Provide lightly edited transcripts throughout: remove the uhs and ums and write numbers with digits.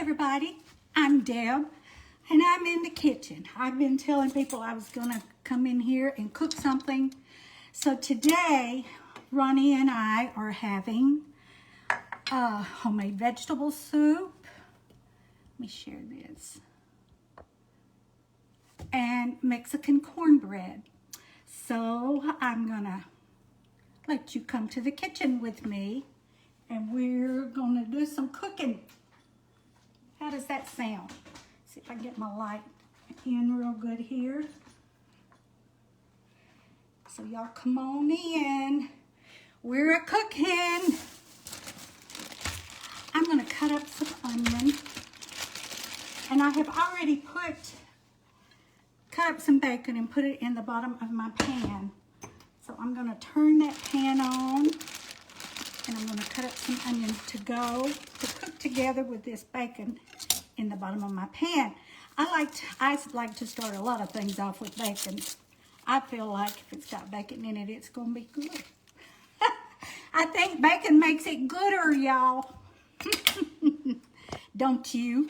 everybody, I'm Deb and I'm in the kitchen. I've been telling people I was gonna come in here and cook something. So today, Ronnie and I are having homemade vegetable soup. Let me share this. And Mexican cornbread. So I'm gonna let you come to the kitchen with me and we're gonna do some cooking. How does that sound? See if I can get my light in real good here. So y'all come on in. We're a cooking. I'm gonna cut up some onion. And I have already cut up some bacon and put it in the bottom of my pan. So I'm gonna turn that pan on and I'm gonna cut up some onion to cook together with this bacon in the bottom of my pan. I like to start a lot of things off with bacon. I feel like if it's got bacon in it, it's gonna be good. I think bacon makes it gooder, y'all. Don't you?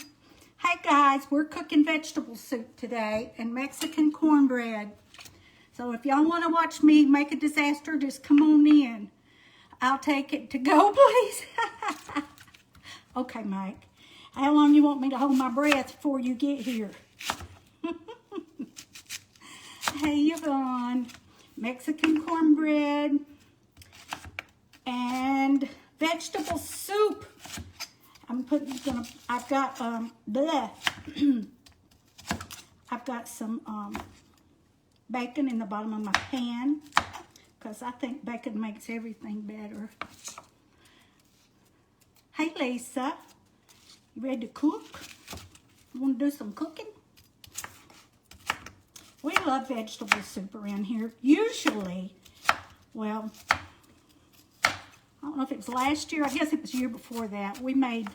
Hey guys, we're cooking vegetable soup today and Mexican cornbread. So if y'all want to watch me make a disaster, just come on in. I'll take it to go, please. Okay, Mike. How long you want me to hold my breath before you get here? Hey, Yvonne. Mexican cornbread and vegetable soup. I've got I've got some bacon in the bottom of my pan because I think bacon makes everything better. Hey Lisa, you ready to cook? You want to do some cooking? We love vegetable soup around here. Usually, well, I don't know if it was last year, I guess it was the year before that, we made,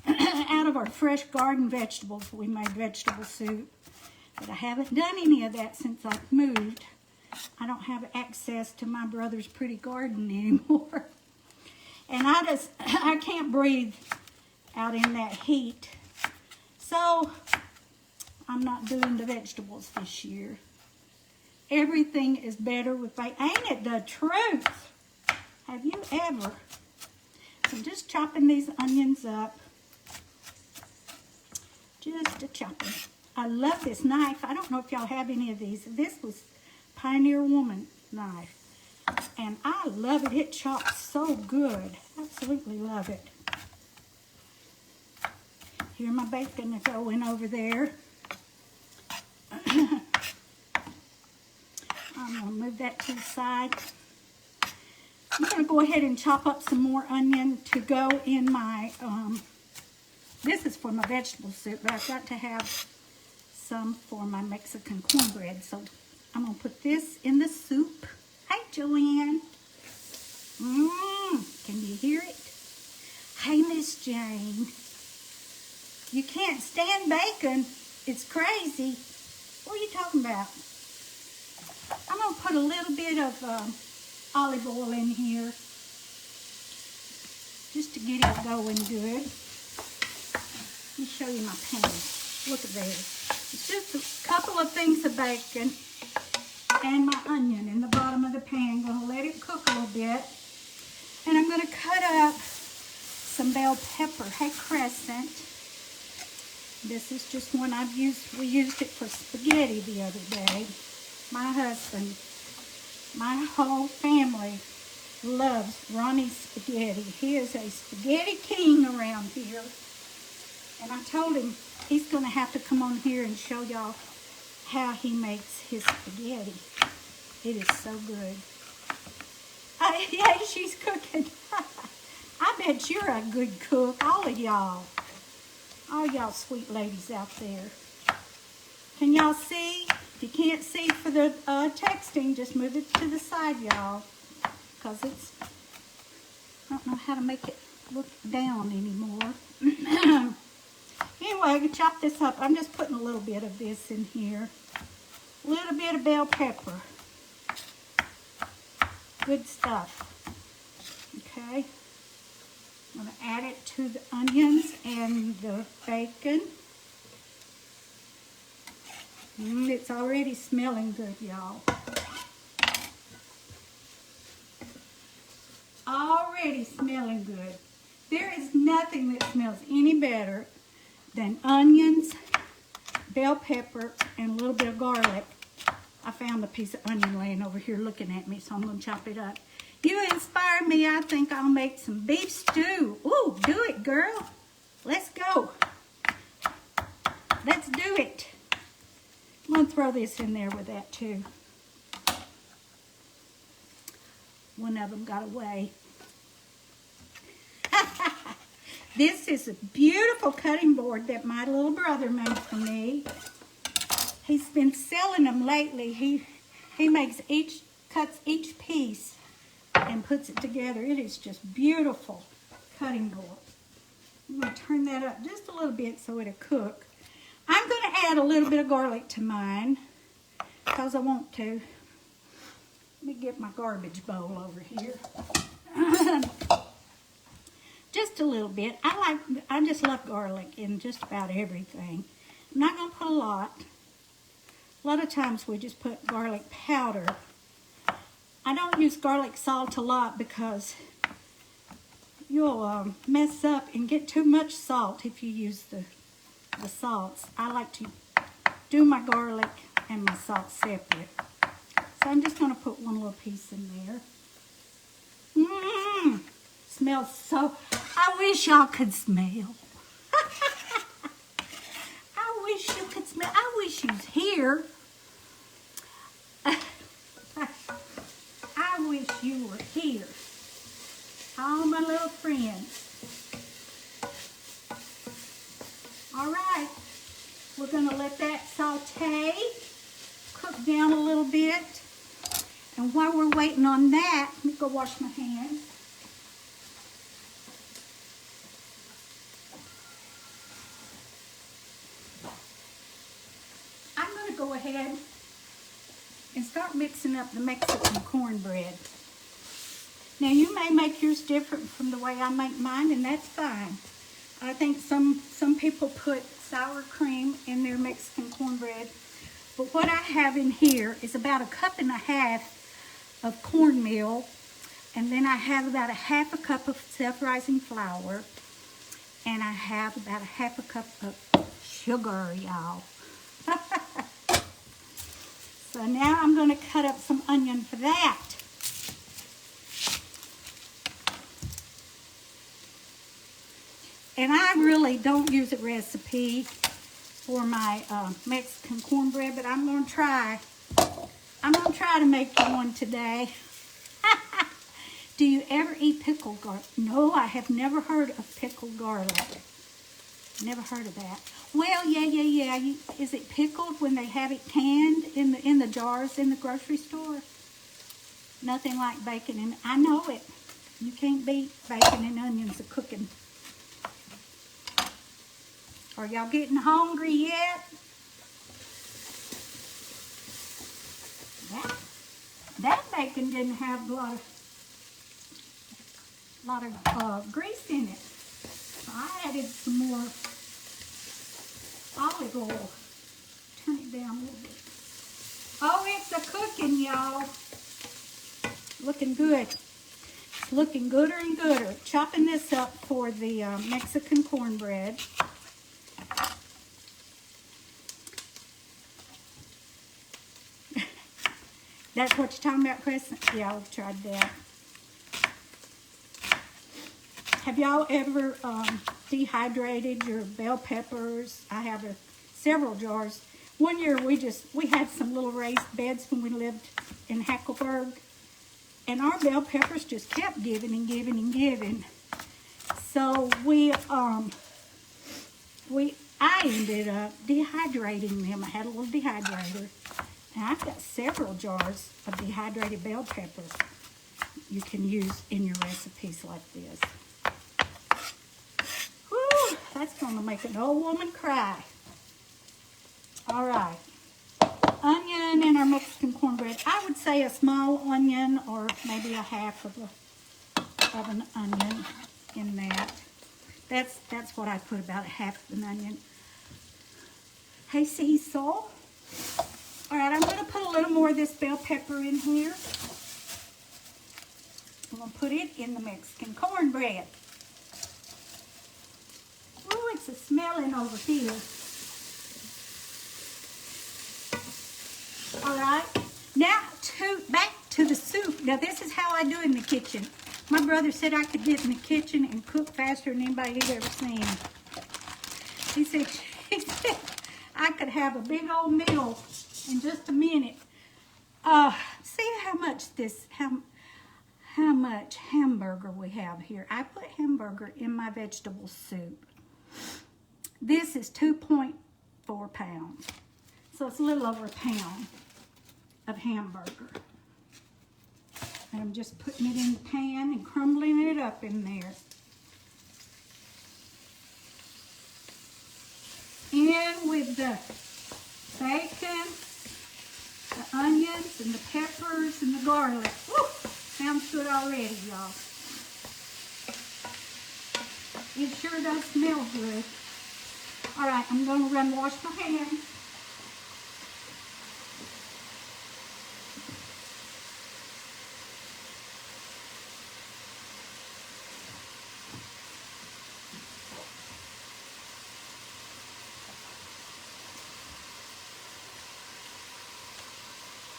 out of our fresh garden vegetables, we made vegetable soup. But I haven't done any of that since I've moved. I don't have access to my brother's pretty garden anymore. And I can't breathe out in that heat. So, I'm not doing the vegetables this year. Everything is better with bacon. Ain't it the truth? Have you ever? So just chopping these onions up. Just a chopping. I love this knife. I don't know if y'all have any of these. This was Pioneer Woman knife. And I love it. It chops so good. Absolutely love it. Here my bacon is going over there. I'm going to move that to the side. I'm going to go ahead and chop up some more onion to go in my, this is for my vegetable soup, but I've got to have some for my Mexican cornbread. So I'm going to put this in the soup. Hey, Joanne. Can you hear it? Hey, Miss Jane. You can't stand bacon. It's crazy. What are you talking about? I'm going to put a little bit of olive oil in here just to get it going good. Let me show you my pan. Look at this. It's just a couple of things of bacon and my onion in the bottom of the pan. I'm going to let it cook a little bit. And I'm going to cut up some bell pepper. Hey, Crescent. This is just one I've used. We used it for spaghetti the other day. My husband, my whole family loves Ronnie's spaghetti. He is a spaghetti king around here. And I told him he's going to have to come on here and show y'all how he makes his spaghetti. It is so good. Yeah, she's cooking. I bet you're a good cook, all of y'all. All y'all sweet ladies out there. Can y'all see? If you can't see for the texting, just move it to the side, y'all. Because I don't know how to make it look down anymore. Anyway, I can chop this up. I'm just putting a little bit of this in here. A little bit of bell pepper. Good stuff. Okay. I'm going to add it to the onions and the bacon. It's already smelling good, y'all. Already smelling good. There is nothing that smells any better than onions, bell pepper, and a little bit of garlic. I found a piece of onion laying over here looking at me, so I'm going to chop it up. You inspired me. I think I'll make some beef stew. Ooh, do it, girl. Let's go. Let's do it. I'm going to throw this in there with that, too. One of them got away. This is a beautiful cutting board that my little brother made for me. He's been selling them lately. He cuts each piece and puts it together. It is just beautiful cutting board. I'm going to turn that up just a little bit so it'll cook. I'm going to add a little bit of garlic to mine because I want to. Let me get my garbage bowl over here. Just a little bit. I just love garlic in just about everything. I'm not going to put a lot. A lot of times we just put garlic powder. I don't use garlic salt a lot because you'll mess up and get too much salt if you use the salts. I like to do my garlic and my salt separate. So I'm just going to put one little piece in there. Smells so... I wish y'all could smell. I wish you could smell. I wish you was here. I wish you were here. All my little friends. All right. We're going to let that saute, cook down a little bit. And while we're waiting on that, let me go wash my hands. I'm going to go ahead and start mixing up the Mexican cornbread. Now, you may make yours different from the way I make mine, and that's fine. I think some people put sour cream in their Mexican cornbread. But what I have in here is about 1.5 cups of cornmeal, and then I have about 1/2 cup of self-rising flour, and I have about 1/2 cup of sugar, y'all. So now I'm going to cut up some onion for that. And I really don't use a recipe for my Mexican cornbread, but I'm going to try. I'm going to try to make you one today. Do you ever eat pickled garlic? No, I have never heard of pickled garlic. Never heard of that. Well, yeah. Is it pickled when they have it canned in the jars in the grocery store? Nothing like bacon and... I know it. You can't beat bacon and onions a cooking. Are y'all getting hungry yet? That bacon didn't have a lot of grease in it. So I added some more olive oil. Turn it down a little bit. Oh, it's a cooking, y'all. Looking good. It's looking gooder and gooder. Chopping this up for the Mexican cornbread. That's what you're talking about, Chris? Yeah, I've tried that. Have y'all ever dehydrated your bell peppers? I have several jars. One year we had some little raised beds when we lived in Hackleburg, and our bell peppers just kept giving and giving and giving. So I ended up dehydrating them. I had a little dehydrator. And I've got several jars of dehydrated bell peppers you can use in your recipes like this. Whew, that's going to make an old woman cry. All right. Onion in our Mexican cornbread. I would say a small onion or maybe 1/2 of an onion. in that. That's what I put, about half an onion. Hey, Cecil. All right, I'm going to put a little more of this bell pepper in here. I'm going to put it in the Mexican cornbread. Ooh, it's a smelling over here. All right, now back to the soup. Now, this is how I do in the kitchen. My brother said I could get in the kitchen and cook faster than anybody he's ever seen. He said I could have a big old meal in just a minute. See how much hamburger we have here. I put hamburger in my vegetable soup. This is 2.4 pounds. So it's a little over a pound of hamburger. And I'm just putting it in the pan and crumbling it up in there. And with the bacon, the onions, and the peppers, and the garlic. Woo! Sounds good already, y'all. It sure does smell good. All right, I'm going to run wash my hands.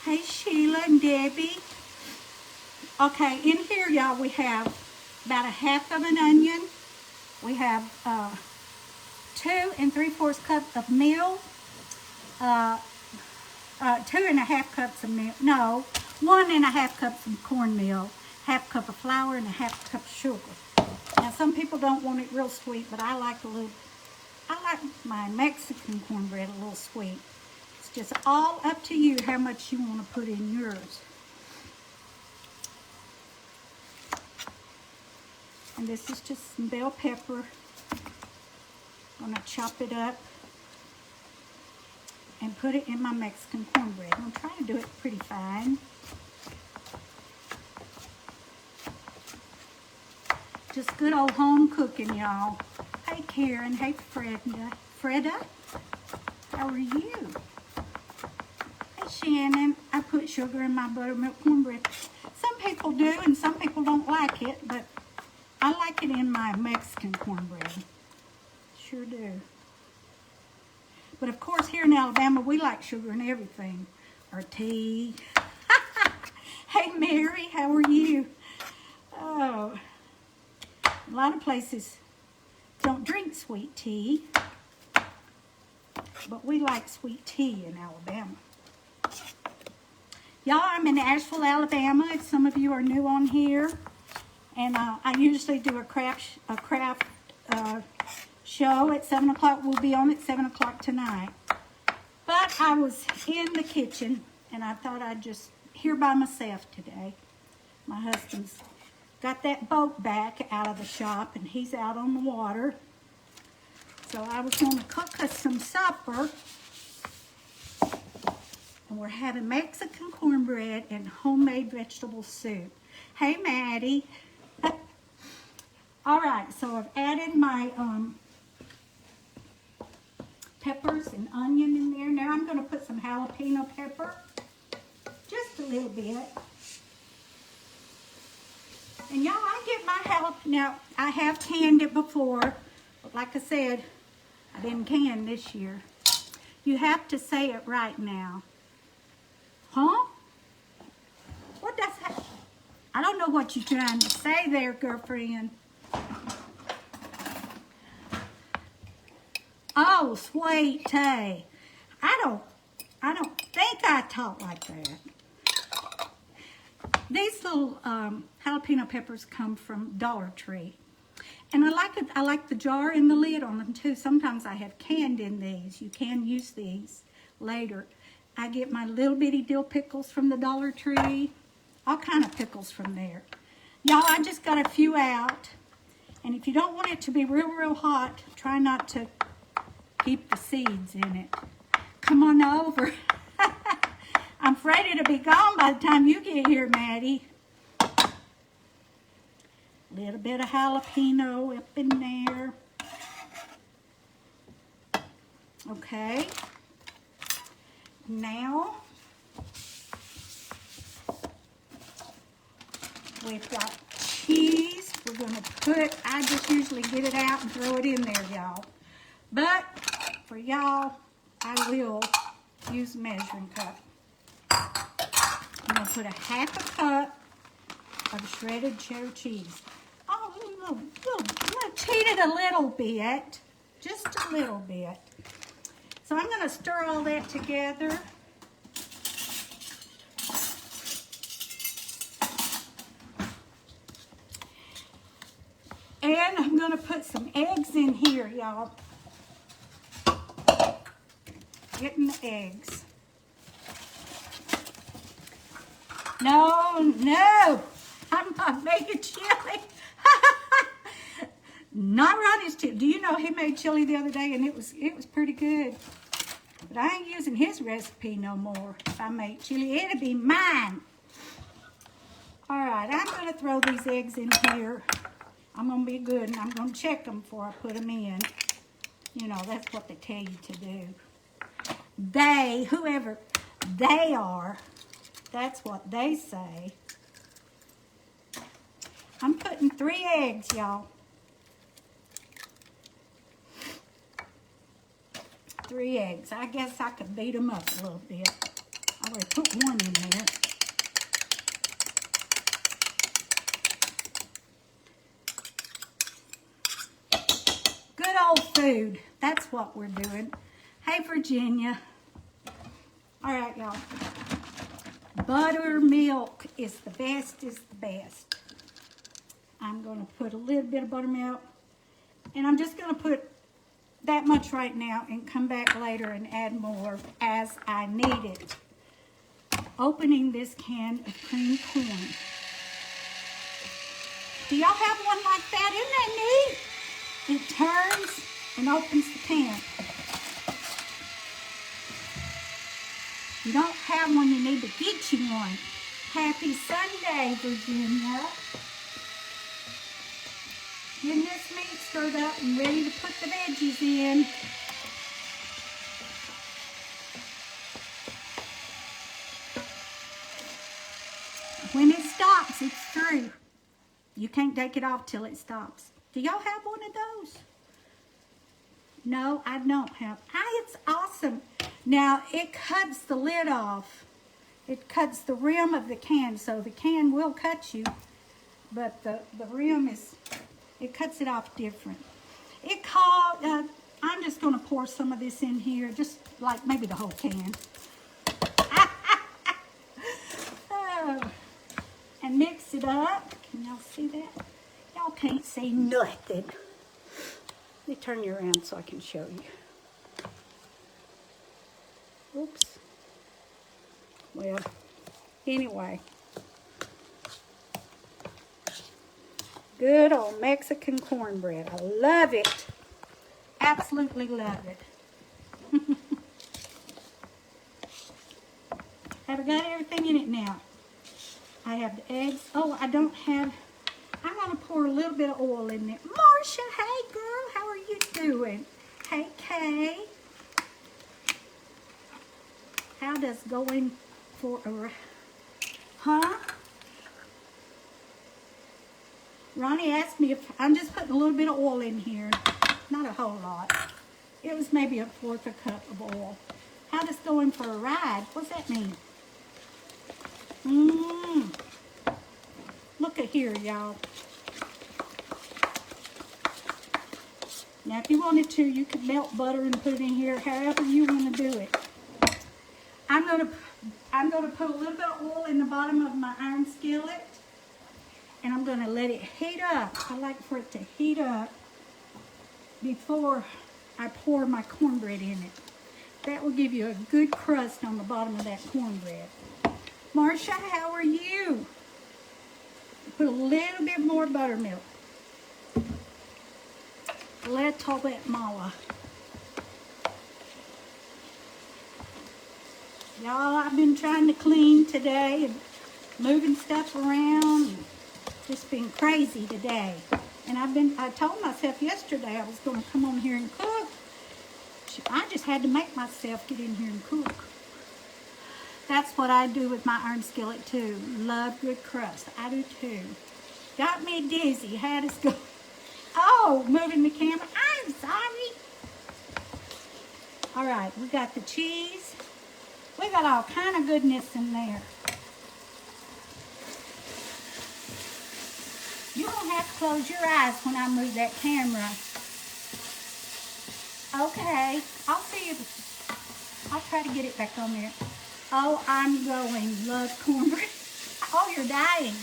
Hey, Sheila and Debbie. Okay, in here, y'all, we have about a half of an onion. We have 2 3/4 cups of milk. 2 1/2 cups of milk. No, 1 1/2 cups of cornmeal. 1/2 cup of flour and 1/2 cup of sugar. Now, some people don't want it real sweet, but I like my Mexican cornbread a little sweet. It's just all up to you how much you want to put in yours. And this is just some bell pepper. I'm going to chop it up and put it in my Mexican cornbread. I'm going to try to do it pretty fine. Just good old home cooking, y'all. Hey, Karen. Hey, Freda. How are you? Hey, Shannon. I put sugar in my buttermilk cornbread. Some people do, and some people don't like it, but I like it in my Mexican cornbread. Sure do. But of course, here in Alabama, we like sugar in everything. Or tea. Hey, Mary, how are you? Oh, a lot of places don't drink sweet tea, but we like sweet tea in Alabama. Y'all, I'm in Asheville, Alabama. If some of you are new on here, and I usually do a craft show at 7 o'clock. We'll be on at 7 o'clock tonight. But I was in the kitchen, and I thought I'd just here by myself today. My husband's got that boat back out of the shop, and he's out on the water. So I was going to cook us some supper. And we're having Mexican cornbread and homemade vegetable soup. Hey, Maddie. All right, so I've added my peppers and onion in there. Now I'm going to put some jalapeno pepper, just a little bit. And y'all, I get my jalapeno. Now, I have canned it before, but like I said, I didn't can this year. You have to say it right now. Huh? What does that? I don't know what you're trying to say there, girlfriend. Oh, sweet tea. I don't think I talk like that. These little jalapeno peppers come from Dollar Tree. And I like it. I like the jar and the lid on them too. Sometimes I have canned in these. You can use these later. I get my little bitty dill pickles from the Dollar Tree. All kind of pickles from there. Y'all, I just got a few out. And if you don't want it to be real, real hot, try not to keep the seeds in it. Come on over. I'm afraid it'll be gone by the time you get here, Maddie. A little bit of jalapeno up in there. Okay. Now, we've got cheese. We're going to put, I just usually get it out and throw it in there, y'all. But for y'all, I will use a measuring cup. I'm going to put a ½ cup of shredded cheddar cheese. Oh, we'll cheat it a little bit. Just a little bit. So I'm going to stir all that together. And I'm going to put some eggs in here, y'all. Getting the eggs. No, I'm not making chili. Not Ronnie's chili. Do you know he made chili the other day and it was pretty good. But I ain't using his recipe no more. If I make chili, it'll be mine. All right, I'm going to throw these eggs in here. I'm going to be good and I'm going to check them before I put them in. You know, that's what they tell you to do. They, whoever they are, that's what they say. I'm putting 3 eggs, y'all. 3 eggs. I guess I could beat them up a little bit. I already put 1 in there. Good old food. That's what we're doing. Hey, Virginia. All right, y'all. Buttermilk is the best, I'm going to put a little bit of buttermilk. And I'm just going to put that much right now and come back later and add more as I need it. Opening this can of cream corn. Do y'all have one like that? Isn't that neat? It turns and opens the can. If you don't have one, you need to get you one. Happy Sunday, Virginia. Getting this meat stirred up and ready to put the veggies in. When it stops, it's through. You can't take it off till it stops. Do y'all have one of those? No, I don't have. It's awesome. Now, it cuts the lid off. It cuts the rim of the can, so the can will cut you, but the rim it cuts it off different. I'm just going to pour some of this in here, just like maybe the whole can. Oh, and mix it up. Can y'all see that? Y'all can't see nothing. Let me turn you around so I can show you. Oops. Well, anyway. Good old Mexican cornbread. I love it. Absolutely love it. Have I got everything in it now? I have the eggs. Oh, I don't have... I'm going to pour a little bit of oil in there. Marcia, hey girl, how are you doing? Hey, Kay. How does going for a... Huh? Ronnie asked me if... I'm just putting a little bit of oil in here. Not a whole lot. It was maybe 1/4 cup of oil. How does going for a ride? What's that mean? Look at here, y'all. Now, if you wanted to, you could melt butter and put it in here, however you want to do it. I'm gonna put a little bit of oil in the bottom of my iron skillet, and I'm gonna let it heat up. I like for it to heat up before I pour my cornbread in it. That will give you a good crust on the bottom of that cornbread. Marcia, how are you? Put a little bit more buttermilk. Little bit more. Y'all, I've been trying to clean today and moving stuff around. Just been crazy today. And I told myself yesterday I was going to come on here and cook. I just had to make myself get in here and cook. That's what I do with my iron skillet too. Love good crust. I do too. Got me dizzy. Had us go. Oh, moving the camera. I'm sorry. All right, we got the cheese. We got all kind of goodness in there. You don't have to close your eyes when I move that camera. Okay, I'll see you. I'll try to get it back on there. Oh, I'm going. Love cornbread. Oh, you're dying.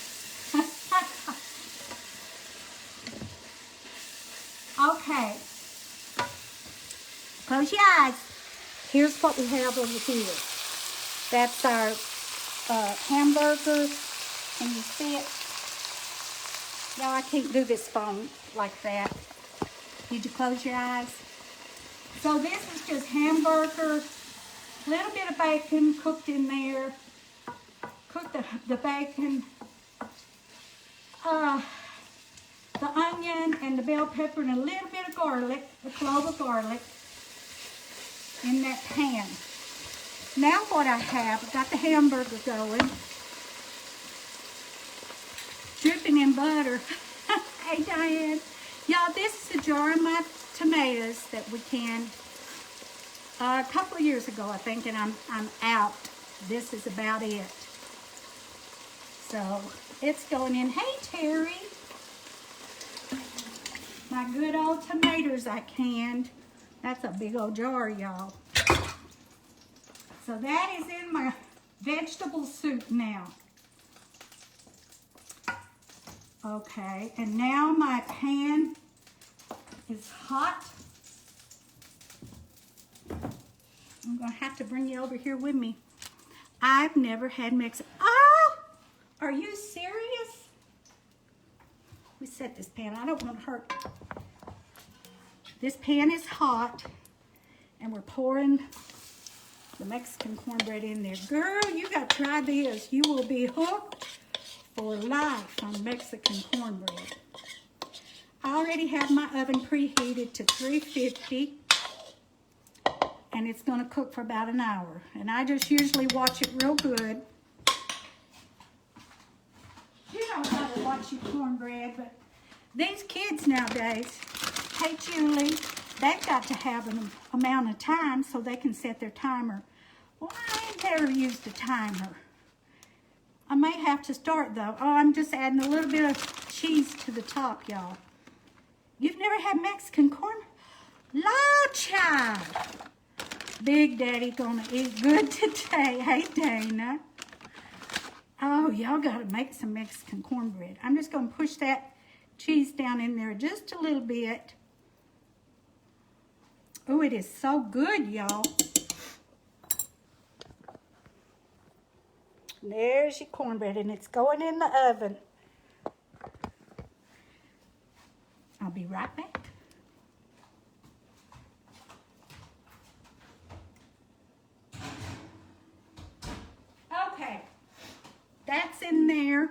Okay. Close your eyes. Here's what we have over here. That's our hamburger. Can you see it? No, I can't do this phone like that. Did you close your eyes? So this is just hamburger, little bit of bacon cooked in there. Cook the bacon, the onion and the bell pepper and a little bit of garlic, a clove of garlic in that pan. Now what I have, I've got the hamburger going. Dripping in butter. Hey Diane. Y'all, this is a jar of my tomatoes that we canned a couple of years ago, I think, and I'm out. This is about it. So it's going in. Hey Terry. My good old tomatoes I canned. That's a big old jar, y'all. So that is in my vegetable soup now. Okay, and now my pan is hot. I'm gonna have to bring you over here with me. I've never had Mexican. Oh, are you serious? We set this pan, I don't want to hurt. This pan is hot and we're pouring the Mexican cornbread in there. Girl, you got to try this. You will be hooked for life on Mexican cornbread. I already have my oven preheated to 350 and it's going to cook for about an hour. And I just usually watch it real good. You know how to watch your cornbread, but these kids nowadays, hey Julie, they've got to have an amount of time so they can set their timer. Well, I ain't never used a timer. I may have to start though. Oh, I'm just adding a little bit of cheese to the top, y'all. You've never had Mexican corn? Lord, child. Big Daddy gonna eat good today. Hey, Dana. Oh, y'all gotta make some Mexican cornbread. I'm just gonna push that cheese down in there just a little bit. Oh, it is so good, y'all. There's your cornbread, and it's going in the oven. I'll be right back. Okay, that's in there.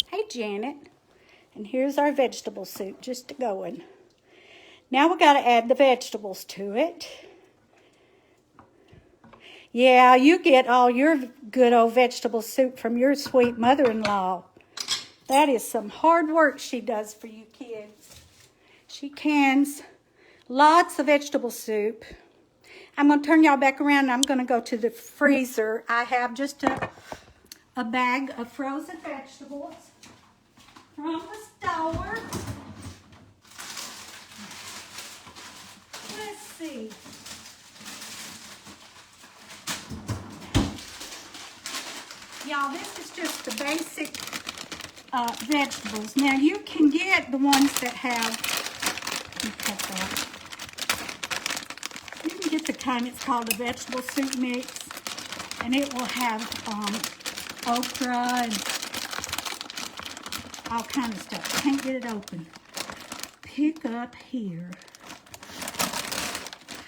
Hey, Janet. And here's our vegetable soup just going. Now we got to add the vegetables to it. Yeah, you get all your good old vegetable soup from your sweet mother-in-law. That is some hard work she does for you kids. She cans lots of vegetable soup. I'm going to turn y'all back around and I'm going to go to the freezer. I have just a bag of frozen vegetables from the store. Let's see. Y'all, this is just the basic vegetables. Now, you can get the ones that have, you can get the kind, it's called a vegetable soup mix, and it will have okra and all kind of stuff. Can't get it open. Pick up here.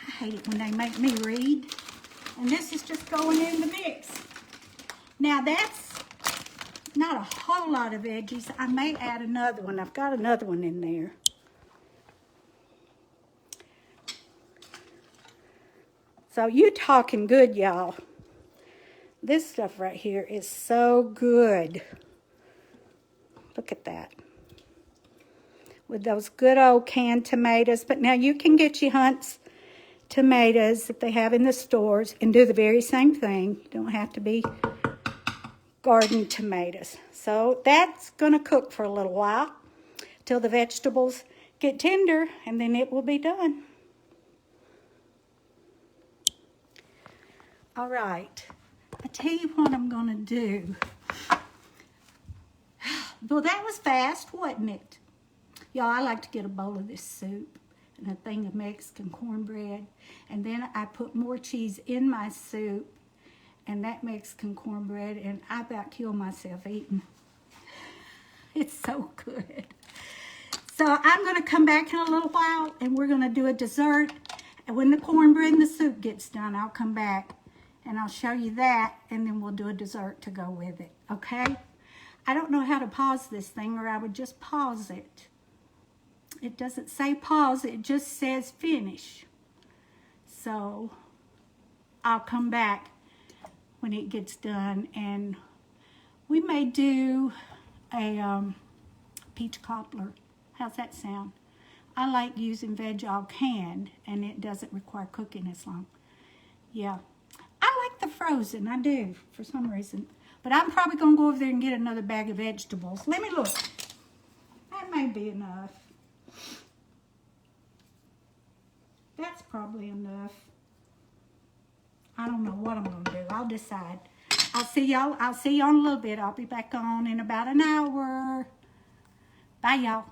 I hate it when they make me read. And this is just going in the mix. Now that's, not a whole lot of veggies. I may add another one. I've got another one in there. So you talking good, y'all. This stuff right here is so good. Look at that. With those good old canned tomatoes. But now you can get your Hunt's tomatoes that they have in the stores and do the very same thing. You don't have to be garden tomatoes. So that's going to cook for a little while till the vegetables get tender, and then it will be done. All right. I tell you what I'm going to do. Well, that was fast, wasn't it? Y'all, I like to get a bowl of this soup and a thing of Mexican cornbread. And then I put more cheese in my soup and that Mexican cornbread, and I about kill myself eating. It's so good. So I'm going to come back in a little while, and we're going to do a dessert. And when the cornbread and the soup gets done, I'll come back, and I'll show you that, and then we'll do a dessert to go with it, okay? I don't know how to pause this thing, or I would just pause it. It doesn't say pause, it just says finish. So I'll come back when it gets done, and we may do a peach cobbler. How's that sound? I like using veg all canned, and it doesn't require cooking as long. Yeah, I like the frozen, I do, for some reason. But I'm probably going to go over there and get another bag of vegetables. Let me look. That may be enough. That's probably enough. I don't know what I'm going to do. I'll decide. I'll see y'all in a little bit. I'll be back on in about an hour. Bye, y'all.